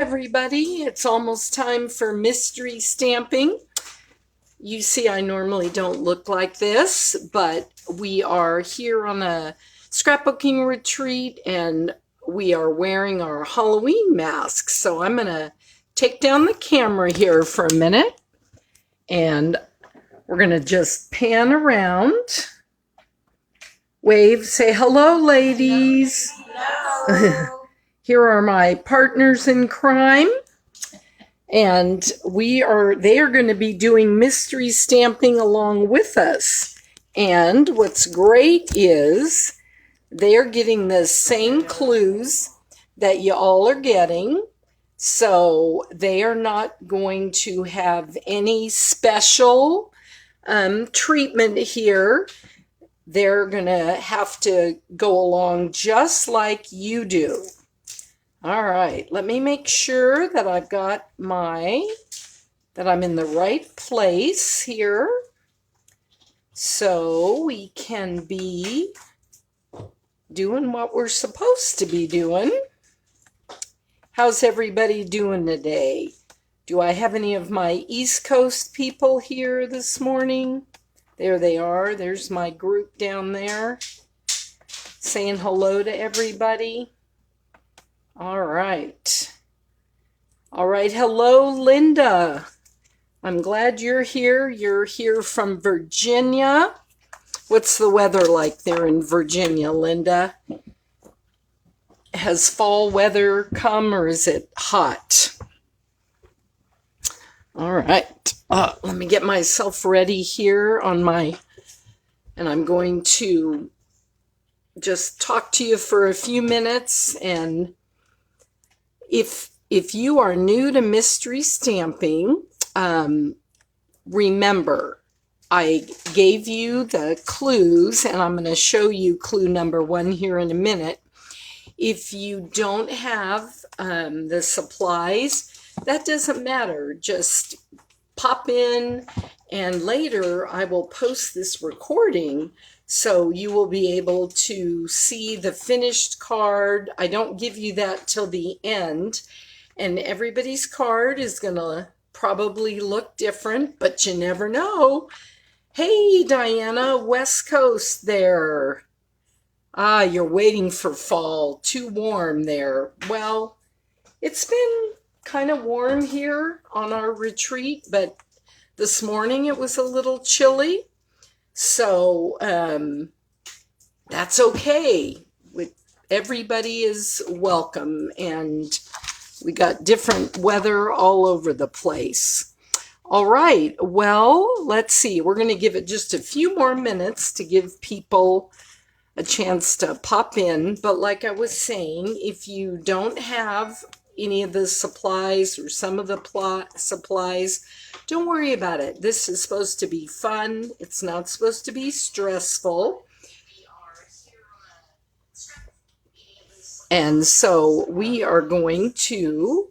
Everybody, it's almost time for mystery stamping. You see, I normally don't look like this, but we are here on a scrapbooking retreat and we are wearing our Halloween masks. So I'm going to take down the camera here for a minute and we're going to just pan around. Wave, say hello, ladies. Hello. Here are my partners in crime, and they are going to be doing mystery stamping along with us. And what's great is they are getting the same clues that you all are getting, so they are not going to have any special treatment here. They're going to have to go along just like you do. All right, let me make sure that I've got that I'm in the right place here so we can be doing what we're supposed to be doing. How's everybody doing today? Do I have any of my East Coast people here this morning? There they are. There's my group down there saying hello to everybody. All right. Hello, Linda. I'm glad you're here. You're here from Virginia. What's the weather like there in Virginia, Linda? Has fall weather come or is it hot? All right. Let me get myself ready here and I'm going to just talk to you for a few minutes. And if you are new to mystery stamping, remember, I gave you the clues, and I'm going to show you clue number 1 here in a minute. If you don't have the supplies, that doesn't matter. Just pop in, and later I will post this recording so you will be able to see the finished card. I don't give you that till the end, and everybody's card is going to probably look different, but you never know. Hey, Diana, West Coast there. You're waiting for fall. Too warm there. Well, it's been kind of warm here on our retreat, but this morning it was a little chilly. So that's okay. Everybody is welcome, and we got different weather all over the place. All right, well, let's see. We're going to give it just a few more minutes to give people a chance to pop in. But like I was saying, if you don't have any of the supplies or some of the supplies, don't worry about it. This is supposed to be fun. It's not supposed to be stressful. And so we are going to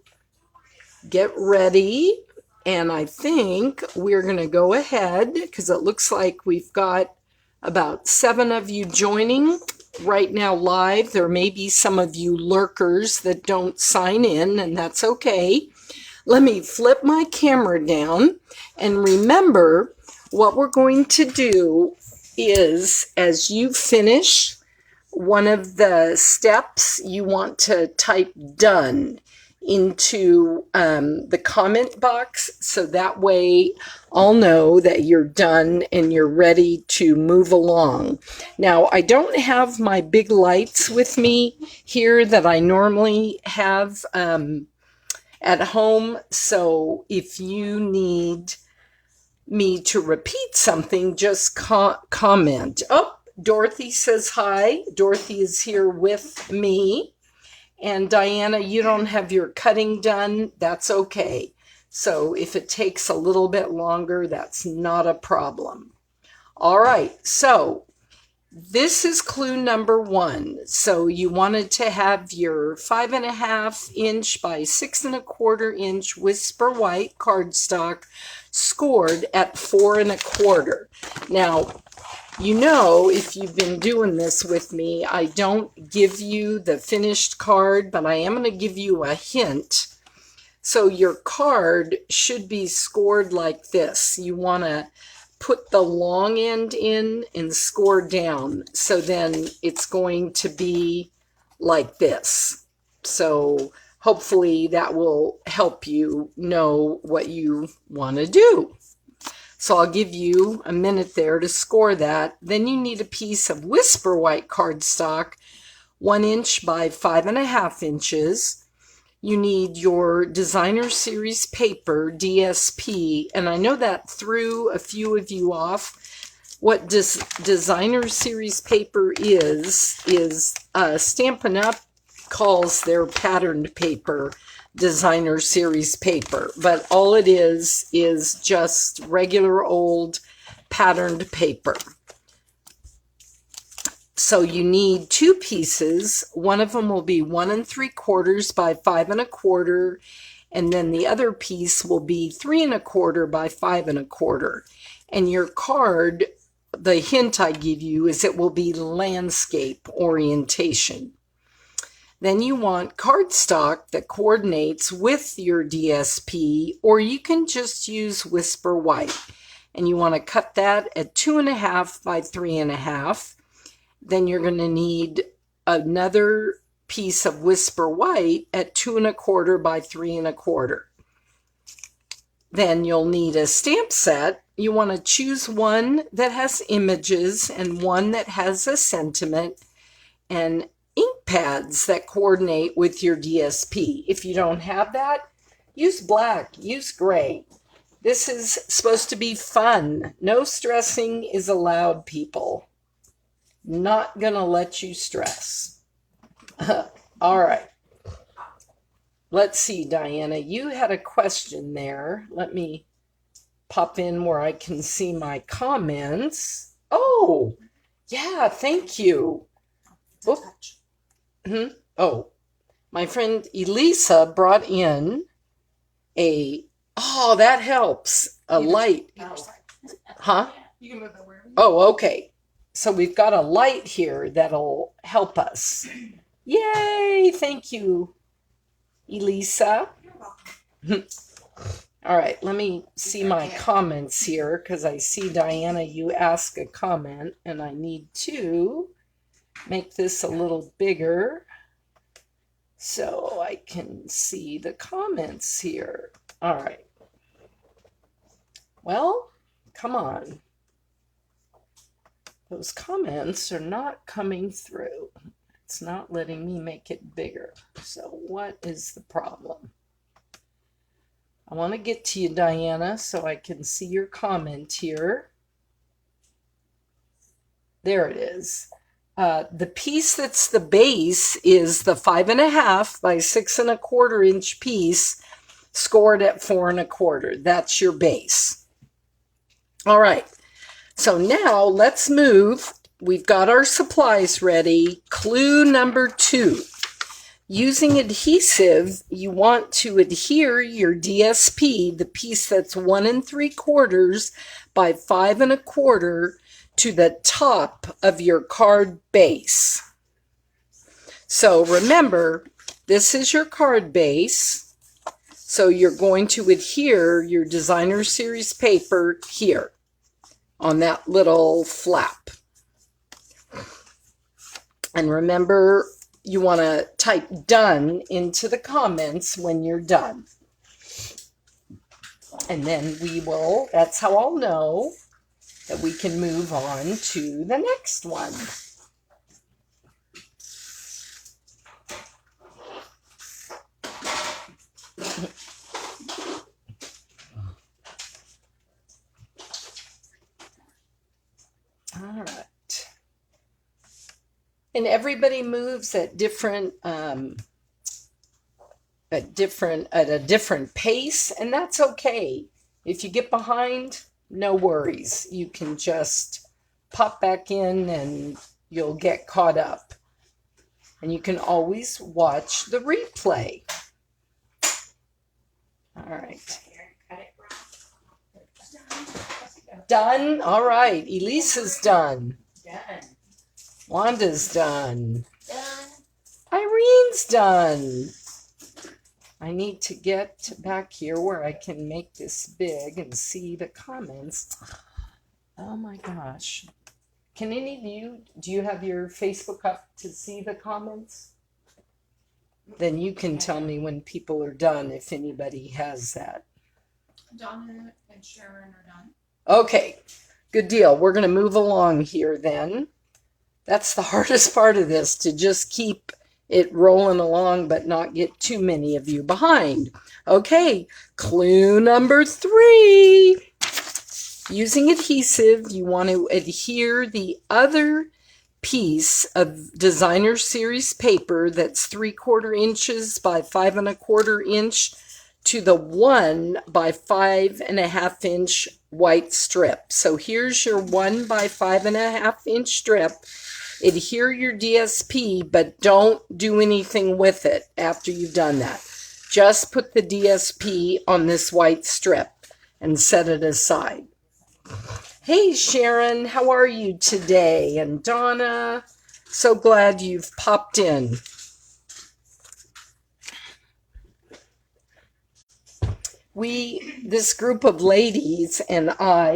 get ready. And I think we're going to go ahead because it looks like we've got about 7 of you joining right now live. There may be some of you lurkers that don't sign in, and that's okay. Let me flip my camera down, and remember what we're going to do is as you finish one of the steps, you want to type done into the comment box, so that way I'll know that you're done and you're ready to move along. Now, I don't have my big lights with me here that I normally have at home, so if you need me to repeat something, just comment. Oh, Dorothy says hi. Dorothy is here with me. And Diana, you don't have your cutting done. That's okay. So if it takes a little bit longer, that's not a problem. All right, so this is clue number 1. So you wanted to have your 5.5 inch by 6 1/4 inch Whisper White cardstock scored at 4 1/4. Now, you know, if you've been doing this with me, I don't give you the finished card, but I am going to give you a hint So your card should be scored like this. You want to put the long end in and score down. So then it's going to be like this. So hopefully that will help you know what you want to do. So I'll give you a minute there to score that. Then you need a piece of Whisper white cardstock, 1 inch by 5.5 inches. You need your Designer Series paper, DSP, and I know that threw a few of you off. What Designer Series paper is Stampin' Up! Calls their patterned paper Designer Series paper, but all it is just regular old patterned paper. So you need 2 pieces. One of them will be 1 3/4 by 5 1/4, and then the other piece will be 3 1/4 by 5 1/4. And your card, the hint I give you is it will be landscape orientation. Then you want cardstock that coordinates with your DSP, or you can just use Whisper White. And you want to cut that at 2.5 by 3.5. Then you're going to need another piece of Whisper White at 2 1/4 by 3 1/4. Then you'll need a stamp set. You want to choose one that has images and one that has a sentiment, and ink pads that coordinate with your DSP. If you don't have that, use black, use gray. This is supposed to be fun. No stressing is allowed, people. Not gonna let you stress. All right. Let's see, Diana, you had a question there. Let me pop in where I can see my comments. Oh, yeah, thank you. Oh, my friend Elisa brought in oh, that helps, a light. Huh? You can move that wherever. Oh, okay. So we've got a light here that'll help us. Yay! Thank you, Elisa. All right, let me see my comments here because I see, Diana, you ask a comment, and I need to make this a little bigger so I can see the comments here. All right. Well, come on. Those comments are not coming through. It's not letting me make it bigger. So what is the problem? I want to get to you, Diana, so I can see your comment here. There it is. The piece that's the base is the 5.5 by 6 1/4 inch piece scored at 4 1/4. That's your base. All right. So now let's move. We've got our supplies ready. Clue number 2. Using adhesive, you want to adhere your DSP, the piece that's 1 3/4 by 5 1/4, to the top of your card base. So remember, this is your card base. So you're going to adhere your Designer Series paper here on that little flap. And remember, you want to type done into the comments when you're done. And then we will, that's how I'll know that we can move on to the next one. All right. And everybody moves at a different pace, and that's okay. If you get behind, no worries. You can just pop back in and you'll get caught up. And you can always watch the replay. All right. Done? All right. Elisa's done. Wanda's done. Irene's done. I need to get back here where I can make this big and see the comments. Oh my gosh. Can any of you, do you have your Facebook up to see the comments? Then you can tell me when people are done if anybody has that. Donna and Sharon are done. Okay, good deal. We're going to move along here then. That's the hardest part of this, to just keep it rolling along but not get too many of you behind. Okay, clue number 3. Using adhesive, you want to adhere the other piece of designer series paper that's 3/4 inches by 5 1/4 inch to the 1 by 5 1/2 inch white strip. So here's your 1 by 5 1/2 inch strip. Adhere your DSP, but don't do anything with it after you've done that. Just put the DSP on this white strip and set it aside. Hey Sharon, how are you today? And Donna, so glad you've popped in. This group of ladies and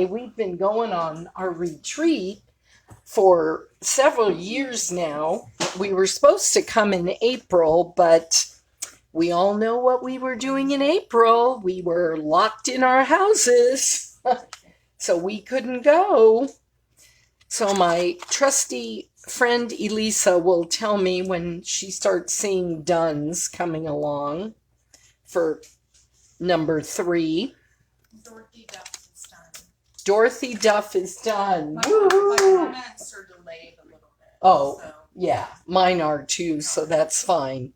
we've been going on our retreat for several years now. We were supposed to come in April, but we all know what we were doing in April. We were locked in our houses, so we couldn't go. So my trusty friend Elisa will tell me when she starts seeing duns coming along for number 3. Dorothy Duff is done. Dorothy Duff is done. My comments are delayed a little bit. Oh, so. Yeah, mine are too, so that's fine.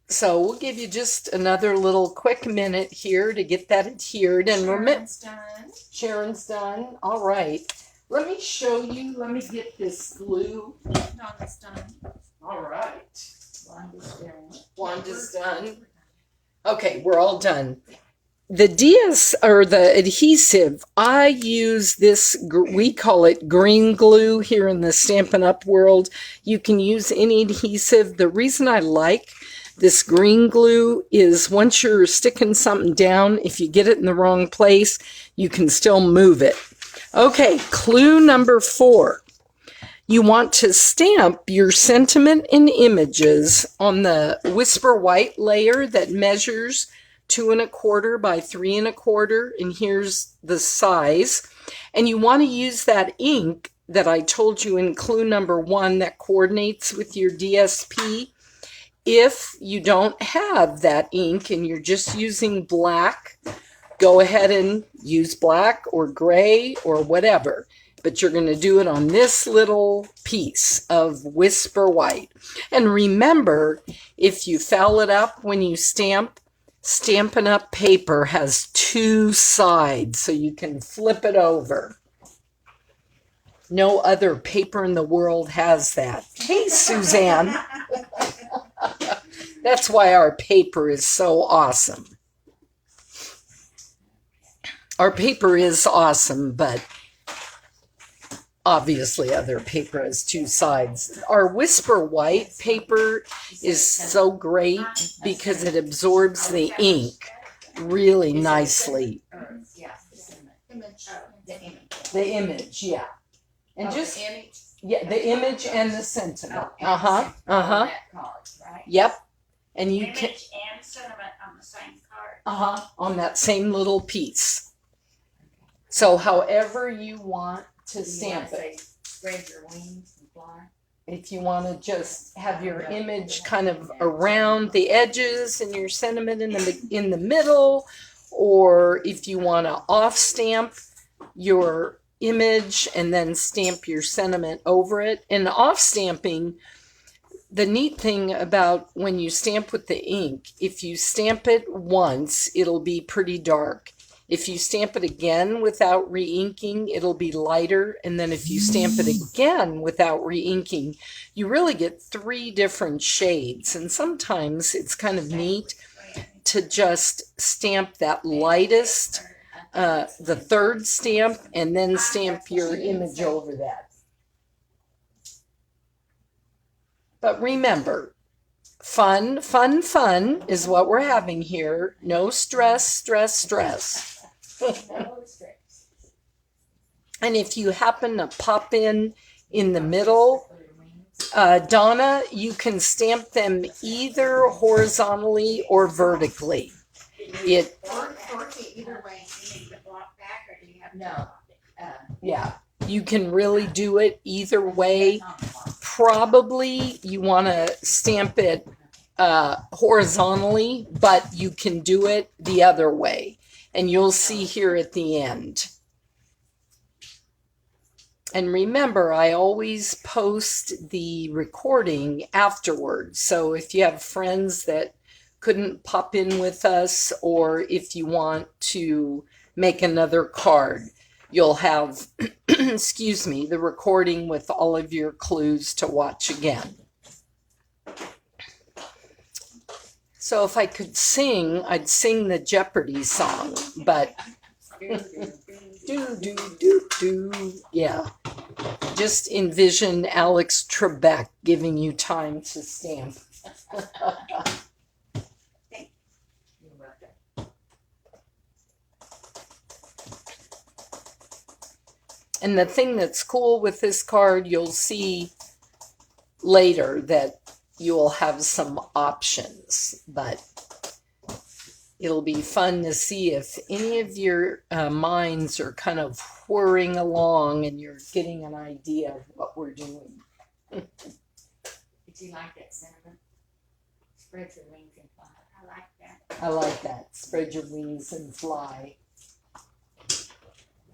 So we'll give you just another little quick minute here to get that adhered. And Sharon's done. Sharon's done. All right. Let me show you. Let me get this glue. Donna's done. All right. Wanda's done. Wanda's done. Okay, we're all done. The the adhesive, I use this, we call it green glue here in the Stampin' Up! World. You can use any adhesive. The reason I like this green glue is once you're sticking something down, if you get it in the wrong place, you can still move it. Okay, clue number 4. You want to stamp your sentiment and images on the Whisper White layer that measures 2 1/4 by 3 1/4, and here's the size. And you want to use that ink that I told you in clue number 1 that coordinates with your DSP. If you don't have that ink and you're just using black, go ahead and use black or gray or whatever. But you're going to do it on this little piece of Whisper White. And remember, if you foul it up when you stamp, Stampin' Up! Paper has 2 sides, so you can flip it over. No other paper in the world has that. Hey, Suzanne. That's why our paper is so awesome. Our paper is awesome, but obviously other paper has 2 sides. Our Whisper White paper is so great because it absorbs the ink really nicely. The image, yeah. And just, yeah, the image and the sentiment. Yep. And you can, image and sentiment on the same card. on that same little piece. So however you want to stamp it. Spread your wings and fly. If you want to just have your image kind of around the edges and your sentiment in the middle, or if you want to off stamp your image and then stamp your sentiment over it. And off stamping, the neat thing about when you stamp with the ink, if you stamp it once, it'll be pretty dark. If you stamp it again without re-inking, it'll be lighter. And then if you stamp it again without re-inking, you really get 3 different shades. And sometimes it's kind of neat to just stamp that lightest, the 3rd stamp, and then stamp your image over that. But remember, Fun, fun, fun is what we're having here. No stress, stress, stress. No stress. And if you happen to pop in the middle, Donna, you can stamp them either horizontally or vertically. It, Or either way, you need to block back or do you have no? yeah, you can really do it either way. Probably you want to stamp it horizontally, but you can do it the other way. And you'll see here at the end. And remember, I always post the recording afterwards. So if you have friends that couldn't pop in with us, or if you want to make another card, you'll have, excuse me, the recording with all of your clues to watch again. So if I could sing, I'd sing the Jeopardy song, but do, do, do, do, yeah. Just envision Alex Trebek giving you time to stamp. And the thing that's cool with this card, you'll see later that you'll have some options, but it'll be fun to see if any of your minds are kind of whirring along and you're getting an idea of what we're doing. Did you like that sentiment? Spread your wings and fly. I like that. I like that. Spread your wings and fly. It's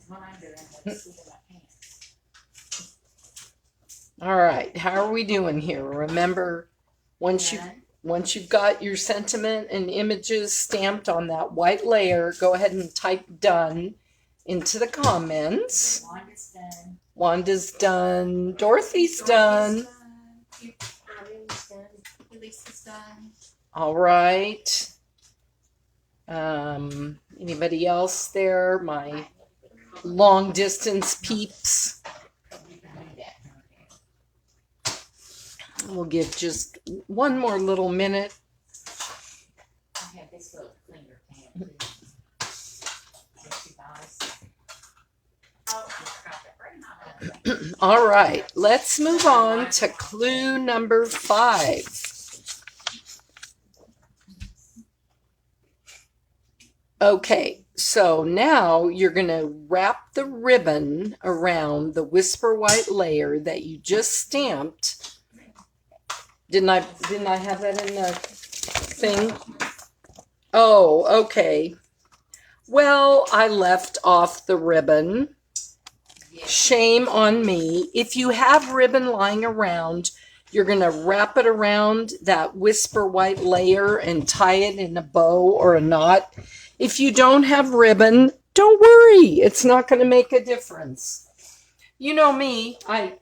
what I'm doing. Let's see what I can. All right, how are we doing here? Remember, once you've got your sentiment and images stamped on that white layer, go ahead and type done into the comments. Wanda's done. Wanda's done. Dorothy's done. Irene's done. Lisa's done. All right. Anybody else there? My long distance peeps. We'll give just one more little minute. I have this little cleaner pan too. Thank you guys. Oh, I forgot to bring mine. All right, let's move on to clue number 5. Okay, so now you're going to wrap the ribbon around the Whisper White layer that you just stamped. Didn't I have that in the thing? Oh, okay. Well, I left off the ribbon. Shame on me. If you have ribbon lying around, you're going to wrap it around that Whisper White layer and tie it in a bow or a knot. If you don't have ribbon, don't worry. It's not going to make a difference. You know me, I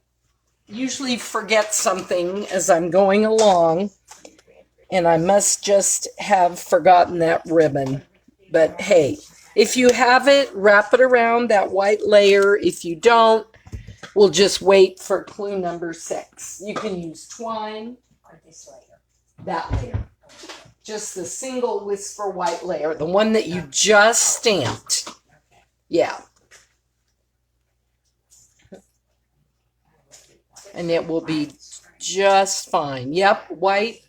usually forget something as I'm going along, and I must just have forgotten that ribbon. But hey, if you have it, wrap it around that white layer. If you don't, we'll just wait for clue number 6. You can use twine Or this layer. that layer. Just the single Whisper White layer, the one that you just stamped. Okay. Yeah. And it will be just fine. Yep, white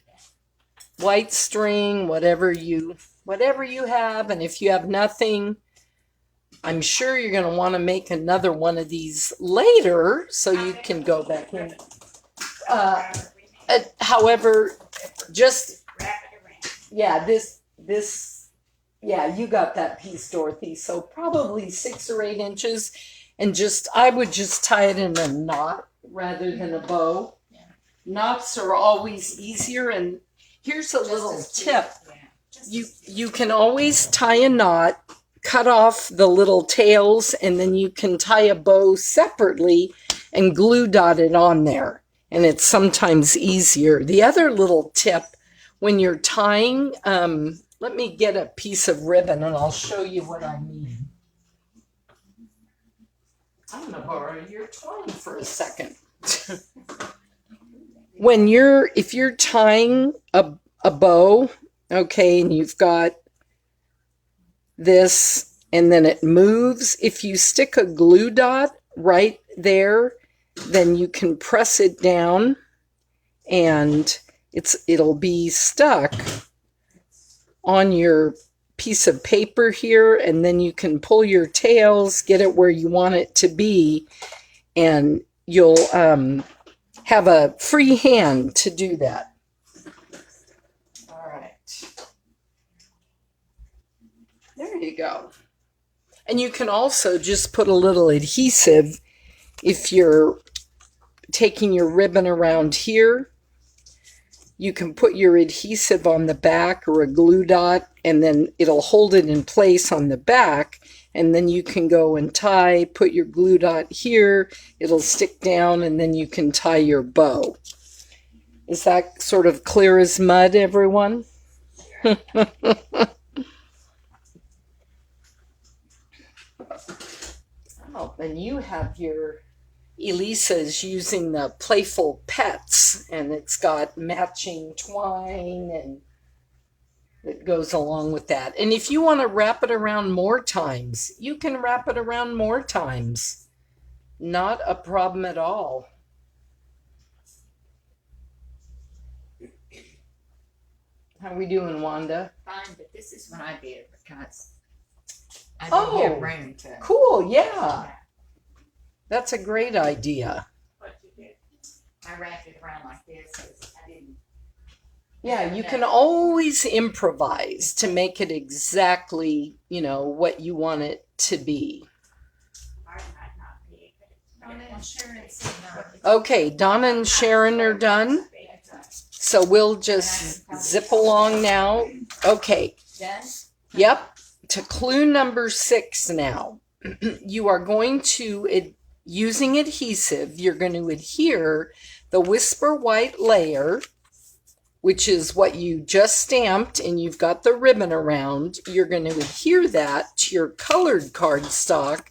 string, whatever you have. And if you have nothing, I'm sure you're going to want to make another one of these later so you can go back in. However, just, Wrap it around. yeah, yeah, you got that piece, Dorothy. So probably 6 or 8 inches. And I would just tie it in a knot rather than a bow. Yeah. Knots are always easier. And here's a little tip. You can always tie a knot, cut off the little tails, and then you can tie a bow separately and glue dot it on there. And it's sometimes easier. The other little tip, when you're tying, let me get a piece of ribbon and I'll show you what I mean. I'm going to borrow your twine for a second. if you're tying a bow, okay, and you've got this and then it moves, if you stick a glue dot right there, then you can press it down and it'll be stuck on your piece of paper here, and then you can pull your tails, get it where you want it to be, and you'll have a free hand to do that. All right. There you go. And you can also just put a little adhesive if you're taking your ribbon around here. You can put your adhesive on the back or a glue dot, and then it'll hold it in place on the back, and then you can go and tie, put your glue dot here, it'll stick down, and then you can tie your bow. Is that sort of clear as mud, everyone? Oh, and you have your Elisa's using the Playful Pets, and it's got matching twine and that goes along with that. And if you want to wrap it around more times, you can wrap it around more times. Not a problem at all. How are we doing, Wanda? Fine, but this is what I did because I Oh, didn't have room to. Cool, yeah. That's a great idea. What you did. I wrapped it around like this because I didn't. Yeah, you can always improvise to make it exactly, what you want it to be. Might not be, but it's Donna and Sharon said Okay, Donna and Sharon are done. So we'll just zip along now. Okay, done. yep. To clue number 6 now. You are going to, using adhesive, you're going to adhere the Whisper White layer, which is what you just stamped and you've got the ribbon around. You're going to adhere that to your colored cardstock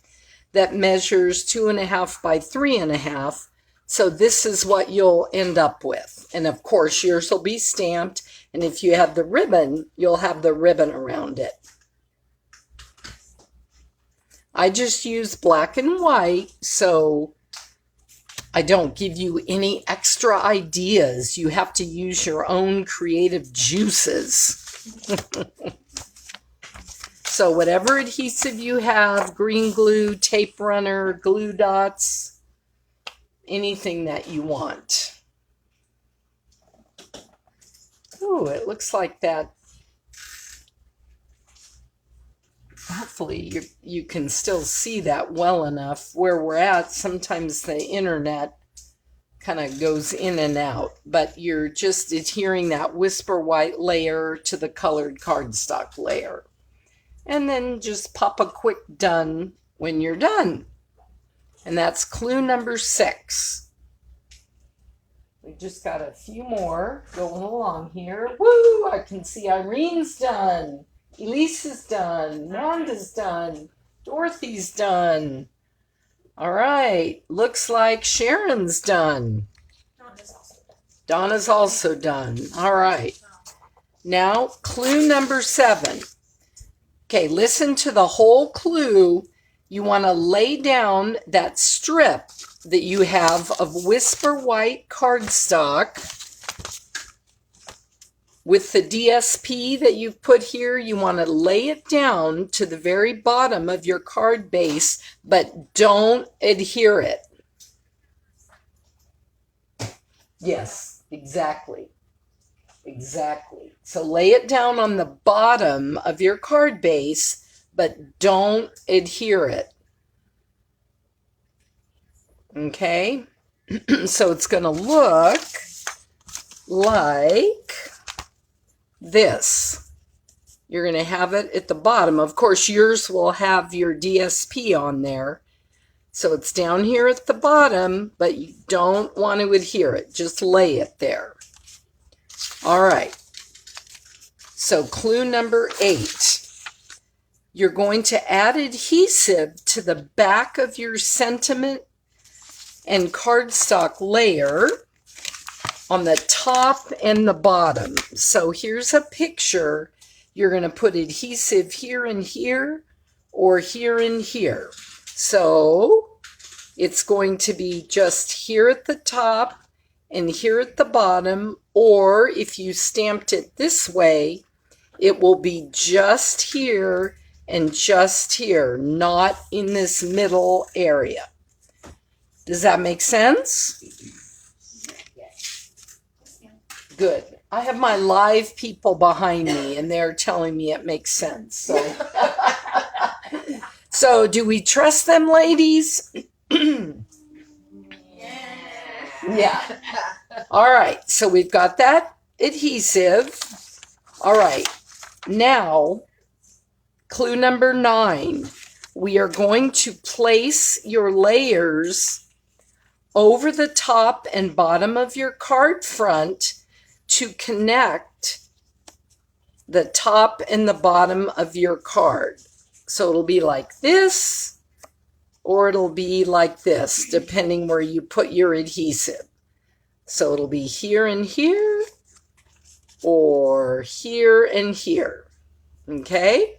that measures 2.5 by 3.5. So this is what you'll end up with. And of course, yours will be stamped. And if you have the ribbon, you'll have the ribbon around it. I just use black and white, so I don't give you any extra ideas. You have to use your own creative juices. So whatever adhesive you have, green glue, tape runner, glue dots, anything that you want. Ooh, it looks like that. Hopefully you can still see that well enough. Where we're at, sometimes the internet kind of goes in and out, but you're just adhering that Whisper White layer to the colored cardstock layer. And then just pop a quick done when you're done. And that's clue number 6. We just got a few more going along here. Woo! I can see Irene's done. Elisa's done. Wanda's done. Dorothy's done. All right. Looks like Sharon's done. Donna's also done. Donna's also done. All right. Now, clue number 7. Okay, listen to the whole clue. You want to lay down that strip that you have of Whisper White cardstock with the DSP that you've put here. You want to lay it down to the very bottom of your card base, but don't adhere it. Yes, exactly. Exactly. So lay it down on the bottom of your card base, but don't adhere it. Okay? So it's going to look like this. You're going to have it at the bottom. Of course, yours will have your DSP on there. So it's down here at the bottom, but you don't want to adhere it. Just lay it there. All right. So clue number 8. You're going to add adhesive to the back of your sentiment and cardstock layer. on the top and the bottom. So here's a picture. You're going to put adhesive here and here, or here and here. So it's going to be just here at the top and here at the bottom, or if you stamped it this way, it will be just here and just here, not in this middle area. Does that make sense? Good. I have my live people behind me, and they're telling me it makes sense. So, so do we trust them, ladies? Yeah. All right. So we've got that adhesive. All right. Now, clue number 9. We are going to place your layers over the top and bottom of your card front to connect the top and the bottom of your card. So it'll be like this, or it'll be like this, depending where you put your adhesive. So it'll be here and here, or here and here. Okay?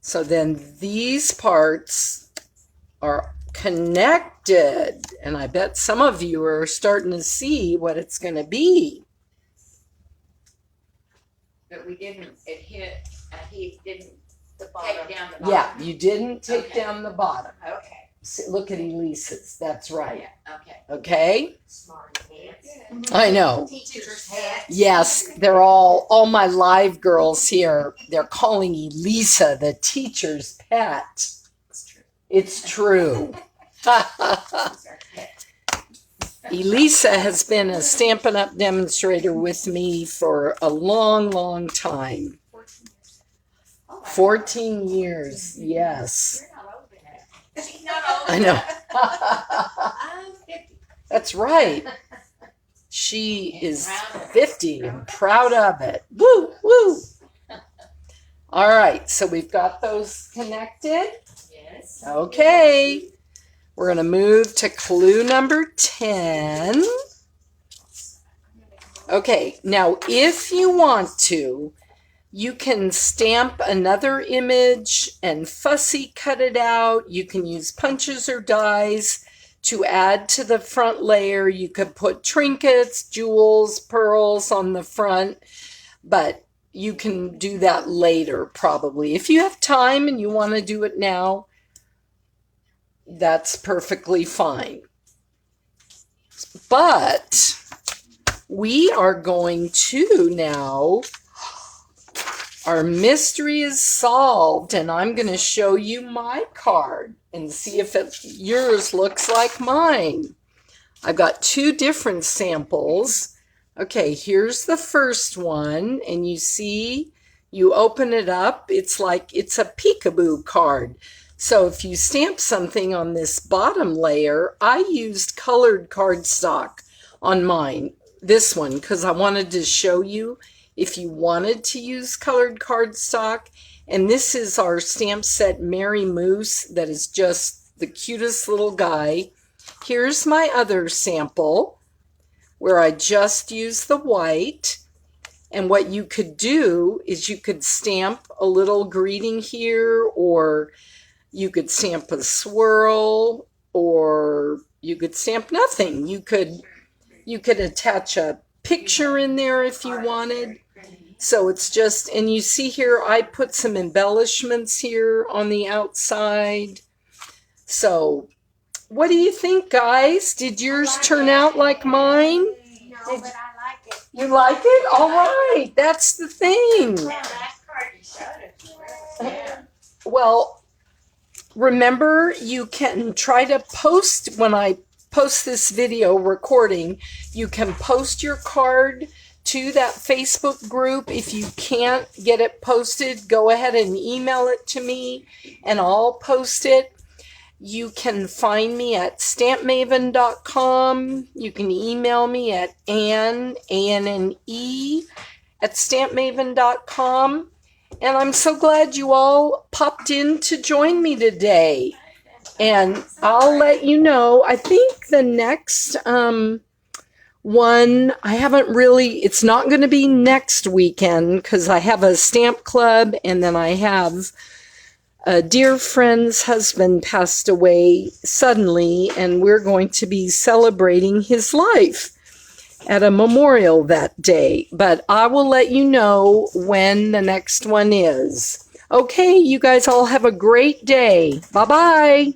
So then these parts are connected, and I bet some of you are starting to see what it's going to be. But we didn't, he didn't The take bottom. down the bottom. Yeah, you didn't take Okay. down the bottom. Okay. See, look at Elisa's. That's right. Yeah, okay. Okay? Smart hands. I know. Teacher's hat. Yes, they're all my live girls here, they're calling Elisa the teacher's pet. It's true. It's true. These are pet. Elisa has been a Stampin' Up! Demonstrator with me for a long, long time. 14 years. Oh, 14 years, yes. You're not old enough. She's not old. I know. I'm 50. That's right. She is 50 and proud of it. Woo, woo. All right, so we've got those connected. Yes. Okay, we're going to move to clue number 10. Okay, now if you want to, you can stamp another image and fussy cut it out. You can use punches or dies to add to the front layer. You could put trinkets, jewels, pearls on the front, but you can do that later probably. If you have time and you want to do it now, that's perfectly fine. But we are going to now, our mystery is solved, and I'm going to show you my card and see if yours looks like mine. I've got 2 different samples. Okay, here's the first one, and you see, you open it up, it's like it's a peekaboo card. So if you stamp something on this bottom layer, I used colored cardstock on mine, this one, because I wanted to show you if you wanted to use colored cardstock. And this is our stamp set Mary Moose that is just the cutest little guy. Here's my other sample where I just used the white. And what you could do is you could stamp a little greeting here, or you could stamp a swirl, or you could stamp nothing. You could attach a picture in there if you wanted. So it's just, and you see here, I put some embellishments here on the outside. So what do you think, guys? Did yours turn out like mine? No, but I like it. You like it? All right, that's the thing. That last card you showed us. Yeah. Well, remember, you can try to post, when I post this video recording, you can post your card to that Facebook group. If you can't get it posted, go ahead and email it to me and I'll post it. You can find me at stampmaven.com. You can email me at Anne, A-N-N-E, at stampmaven.com. And I'm so glad you all popped in to join me today. And I'll let you know, I think the next one. I haven't really, it's not going to be next weekend because I have a stamp club, and then I have a dear friend's husband passed away suddenly, and we're going to be celebrating his life at a memorial that day. But I will let you know when the next one is. Okay, you guys all have a great day. Bye-bye.